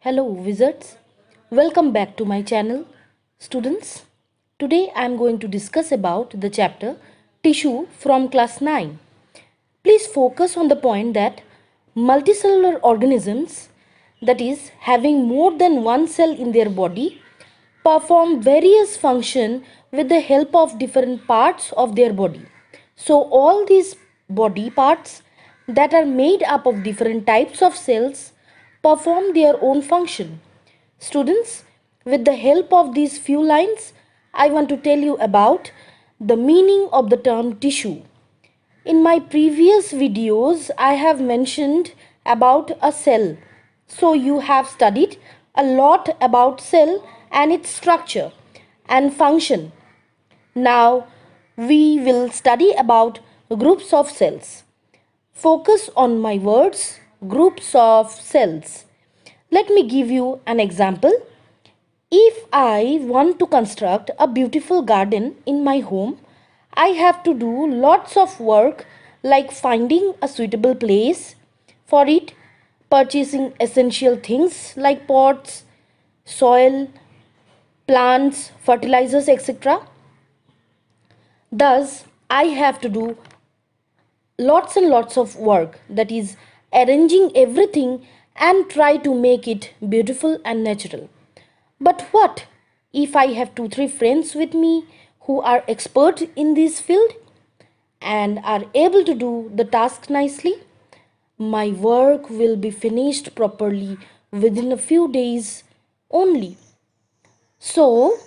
Hello wizards, welcome back to my channel. Students, today I am going to discuss about the chapter Tissue from class 9. Please focus on the point that multicellular organisms, that is having more than one cell in their body, perform various function with the help of different parts of their body. So all these body parts that are made up of different types of cells perform their own function. Students, with the help of these few lines, I want to tell you about the meaning of the term tissue. In my previous videos, I have mentioned about a cell. So you have studied a lot about cell and its structure and function. Now we will study about groups of cells. Focus on my words, groups of cells. Let me give you an example. If I want to construct a beautiful garden in my home, I have to do lots of work like finding a suitable place for it, purchasing essential things like pots, soil, plants, fertilizers, etc. Thus, I have to do lots and lots of work, that is arranging everything and try to make it beautiful and natural. But what if I have 2 3 friends with me who are expert in this field and are able to do the task nicely? My work will be finished properly within a few days only. So,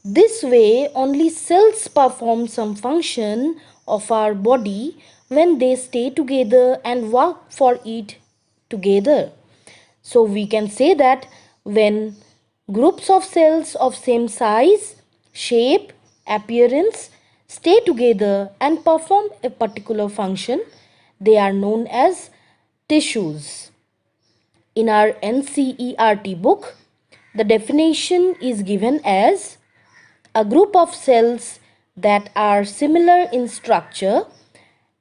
this way only cells perform some function of our body when they stay together and work for it together. So, we can say that when groups of cells of same size, shape, appearance stay together and perform a particular function, they are known as tissues. In our NCERT book, the definition is given as a group of cells that are similar in structure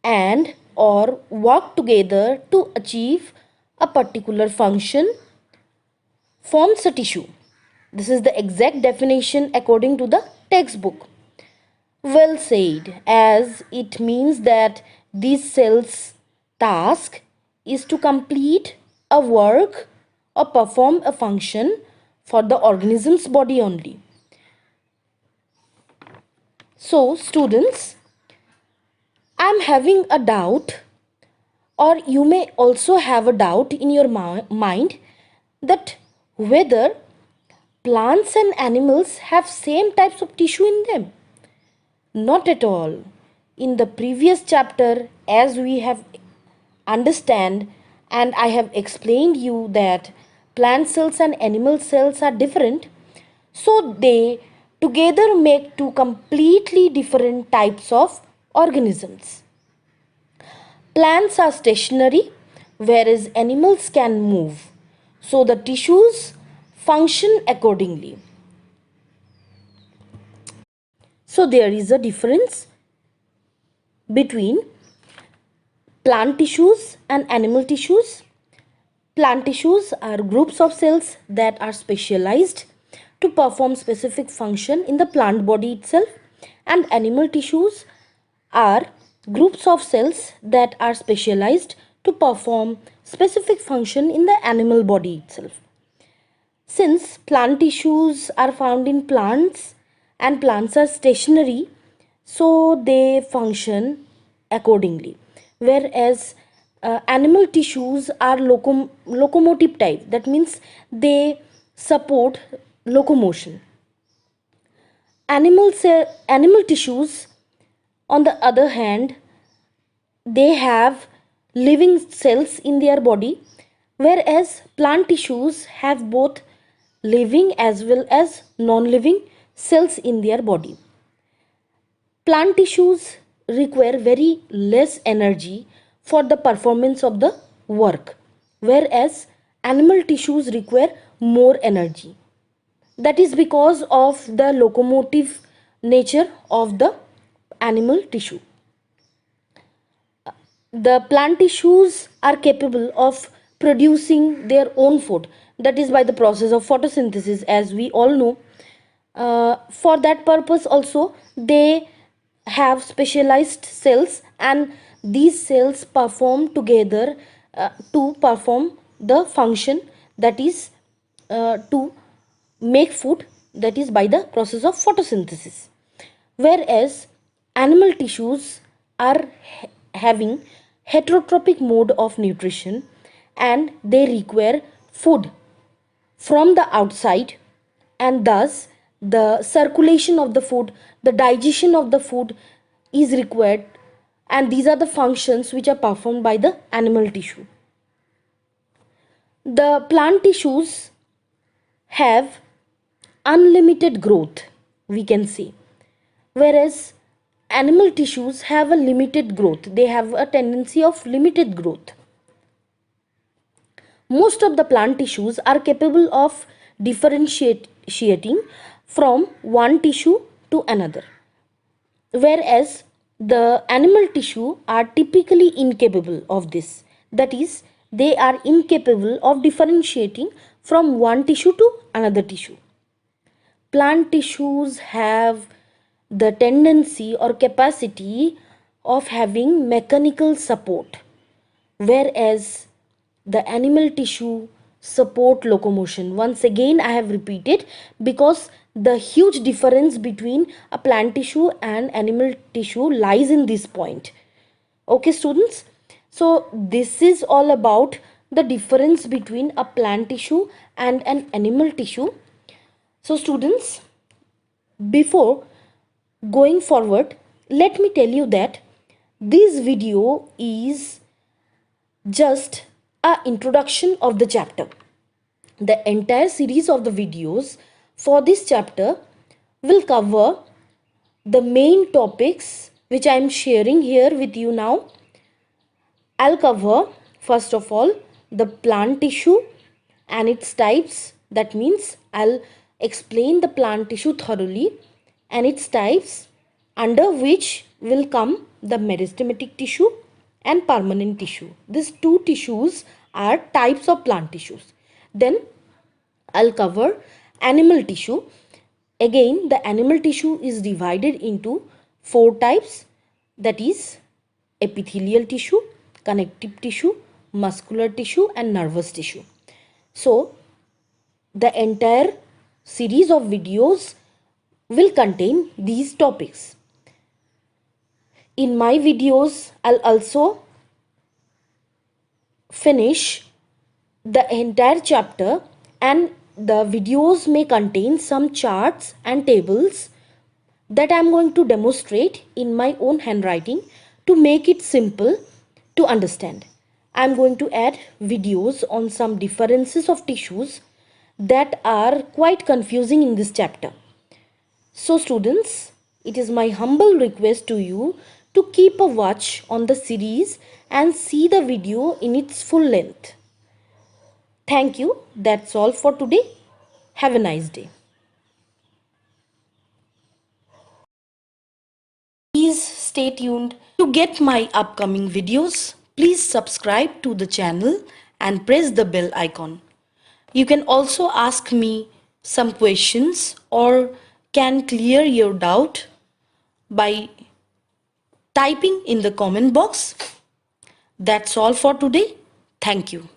and or work together to achieve a particular function forms a tissue. This is the exact definition according to the textbook. Well said, as it means that these cells' task is to complete a work or perform a function for the organism's body only. So, students, I am having a doubt, or you may also have a doubt in your mind that whether plants and animals have same types of tissue in them. Not at all. In the previous chapter, as we have understand and I have explained you that plant cells and animal cells are different, so they together make two completely different types of organisms. Plants are stationary, whereas animals can move. So the tissues function accordingly. So there is a difference between plant tissues and animal tissues. Plant tissues are groups of cells that are specialized to perform specific function in the plant body itself, and animal tissues are groups of cells that are specialized to perform specific function in the animal body itself. Since plant tissues are found in plants and plants are stationary, so they function accordingly. Whereas animal tissues are locomotive type, that means they support locomotion. Animal tissues, on the other hand, they have living cells in their body, whereas plant tissues have both living as well as non-living cells in their body. Plant tissues require very less energy for the performance of the work, whereas animal tissues require more energy. That is because of the locomotive nature of the animal tissue. The plant tissues are capable of producing their own food, that is by the process of photosynthesis, as we all know. For that purpose also they have specialized cells, and these cells perform together to perform the function, that is to make food, that is by the process of photosynthesis. Whereas animal tissues are having heterotrophic mode of nutrition, and they require food from the outside, and thus the circulation of the food, the digestion of the food is required, and these are the functions which are performed by the animal tissue. The plant tissues have unlimited growth, we can say, whereas animal tissues have a limited growth, they have a tendency of limited growth. Most of the plant tissues are capable of differentiating from one tissue to another, whereas the animal tissue are typically incapable of this, that is they are incapable of differentiating from one tissue to another tissue. Plant tissues have the tendency or capacity of having mechanical support, whereas the animal tissue support locomotion. Once again I have repeated, because the huge difference between a plant tissue and animal tissue lies in this point. Okay students, so this is all about the difference between a plant tissue and an animal tissue. So students, before going forward, let me tell you that this video is just a introduction of the chapter. The entire series of the videos for this chapter will cover the main topics which I am sharing here with you now. I'll cover first of all the plant tissue and its types. That means I'll explain the plant tissue thoroughly and its types, under which will come the meristematic tissue and permanent tissue. These two tissues are types of plant tissues. Then I'll cover animal tissue. Again, the animal tissue is divided into four types, that is epithelial tissue, connective tissue, muscular tissue and nervous tissue. So the entire series of videos will contain these topics. In my videos, I'll also finish the entire chapter, and the videos may contain some charts and tables that I'm going to demonstrate in my own handwriting to make it simple to understand. I'm going to add videos on some differences of tissues that are quite confusing in this chapter. So students, it is my humble request to you to keep a watch on the series and see the video in its full length. Thank you. That's all for today. Have a nice day. Please stay tuned to get my upcoming videos. Please subscribe to the channel and press the bell icon. You can also ask me some questions or can clear your doubt by typing in the comment box. That's all for today. Thank you.